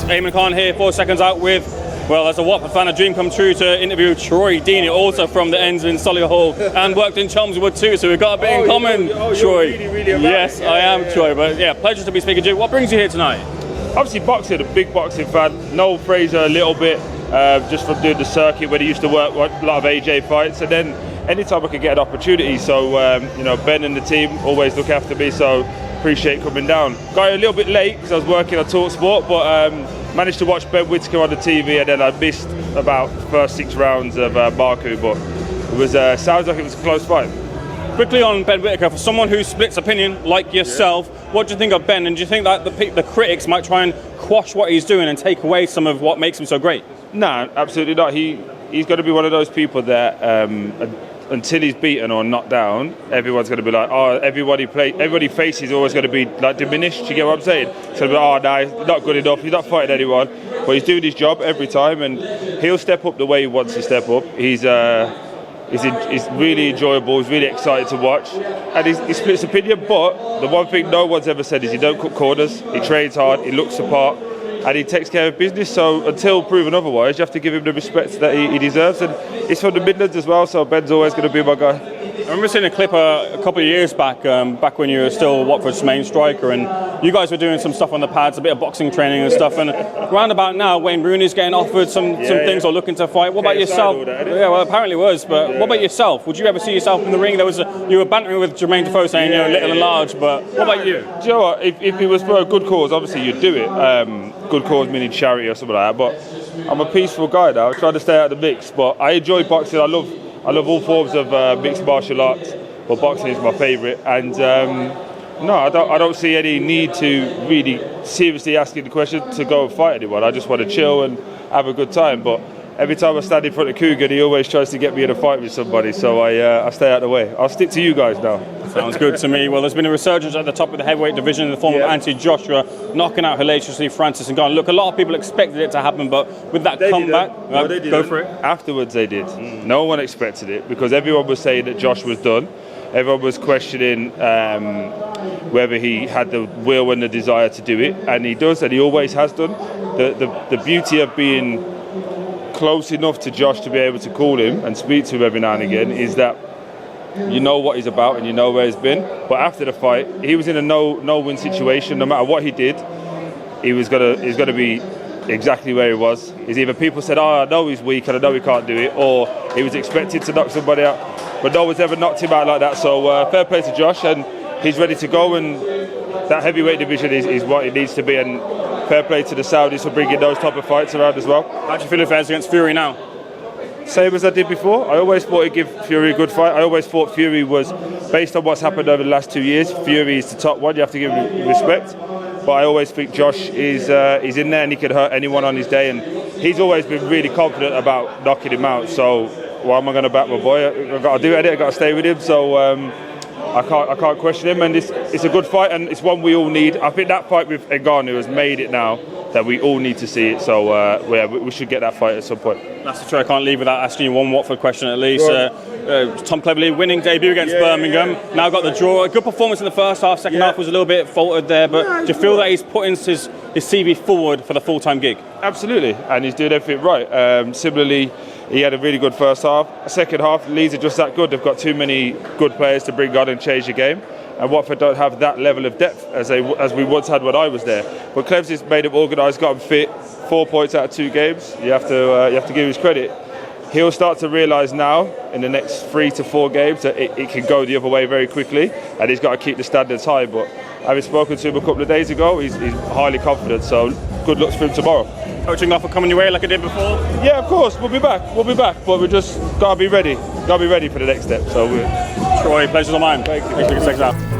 Eamon Khan here, 4 Seconds Out with, well, as a Watford fan, a dream come true to interview Troy Deeney, also from the ends in Solihull, and worked in Chelmsford too, so we've got a bit in common, Troy. Really yes, I am, Troy, but yeah, pleasure to be speaking to you. What brings you here tonight? Obviously boxing, a big boxing fan. Noel Fraser a little bit, just from doing the circuit when he used to work a lot of AJ fights, and then anytime I could get an opportunity. So, you know, Ben and the team always look after me, so appreciate coming down. Got here a little bit late because I was working on TalkSport, but managed to watch Ben Whittaker on the TV, and then I missed about the first 6 rounds of Baku, but it was sounds like it was a close fight. Quickly on Ben Whittaker, for someone who splits opinion like yourself, what do you think of Ben, and do you think that the critics might try and quash what he's doing and take away some of what makes him so great? Nah, absolutely not. He's going to be one of those people that until he's beaten or knocked down, everyone's going to be like, oh, everybody faces is always going to be like diminished. You get what I'm saying? So, oh, no, he's not good enough. He's not fighting anyone, but he's doing his job every time, and he'll step up the way he wants to step up. He's really enjoyable. He's really excited to watch, and he splits opinion. But the one thing no one's ever said is he don't cut corners. He trains hard. He looks the part. And he takes care of business, so until proven otherwise, you have to give him the respect that he deserves. And he's from the Midlands as well, so Ben's always going to be my guy. I remember seeing a clip a couple of years back, back when you were still Watford's main striker, and you guys were doing some stuff on the pads, a bit of boxing training and stuff. And round about now, Wayne Rooney's getting offered some things or looking to fight. What about yourself? Yeah, well, apparently it was. But what about yourself? Would you ever see yourself in the ring? You were bantering with Jermaine Defoe saying you're little and large, but what about you? Do you know what? If it was for a good cause, obviously you'd do it. Good cause meaning charity or something like that. But I'm a peaceful guy now. I try to stay out of the mix. But I enjoy boxing. I love all forms of mixed martial arts, but boxing is my favourite. And no, I don't see any need to really seriously asking the question to go and fight anyone. I just want to chill and have a good time. But every time I stand in front of Coogan, he always tries to get me in a fight with somebody, so I stay out of the way. I'll stick to you guys now. Sounds good to me. Well, there's been a resurgence at the top of the heavyweight division in the form of Anthony Joshua knocking out hellaciously Francis Ngannou. Look, a lot of people expected it to happen, but with that comeback, go for it. Afterwards they did. No one expected it because everyone was saying that Josh was done. Everyone was questioning whether he had the will and the desire to do it, and he does, and he always has done. The beauty of being close enough to Josh to be able to call him and speak to him every now and again is that you know what he's about and you know where he's been. But after the fight, he was in a no-win situation. No matter what he did, he's gonna be exactly where he was. Is either people said, "Oh, I know he's weak and I know he can't do it," or he was expected to knock somebody out. But no one's ever knocked him out like that. So fair play to Josh, and he's ready to go. And that heavyweight division is what it needs to be. And fair play to the Saudis for bringing those type of fights around as well. How do you feel affairs against Fury now? Same as I did before. I always thought it'd give Fury a good fight. I always thought Fury was, based on what's happened over the last 2 years, Fury is the top one. You have to give him respect. But I always think Josh is in there and he could hurt anyone on his day. And he's always been really confident about knocking him out. So why am I going to back my boy? I've got to do it. I've got to stay with him. So I can't question him. And it's a good fight, and it's one we all need. I think that fight with Ngannou has made it now that we all need to see it. So we should get that fight at some point. That's the truth. I can't leave without asking you one Watford question at least. Tom Cleverley winning debut against Birmingham. Now got the draw. A good performance in the first half. Second half was a little bit faltered there. But do you feel that he's putting his CV forward for the full-time gig? Absolutely, and he's doing everything right. Similarly, he had a really good first half. Second half, Leeds are just that good. They've got too many good players to bring on and change the game. And Watford don't have that level of depth as we once had when I was there. But Clev's made him organised, got him fit. 4 points out of 2 games. You have to give him his credit. He'll start to realise now in the next 3 to 4 games that it can go the other way very quickly, and he's got to keep the standards high. But having spoken to him a couple of days ago, he's highly confident. So good luck for him tomorrow. Coaching offer coming your way like I did before? Yeah, of course. We'll be back. But we just got to be ready. Got to be ready for the next step. So Troy, pleasure's all mine. Thank you. Thanks for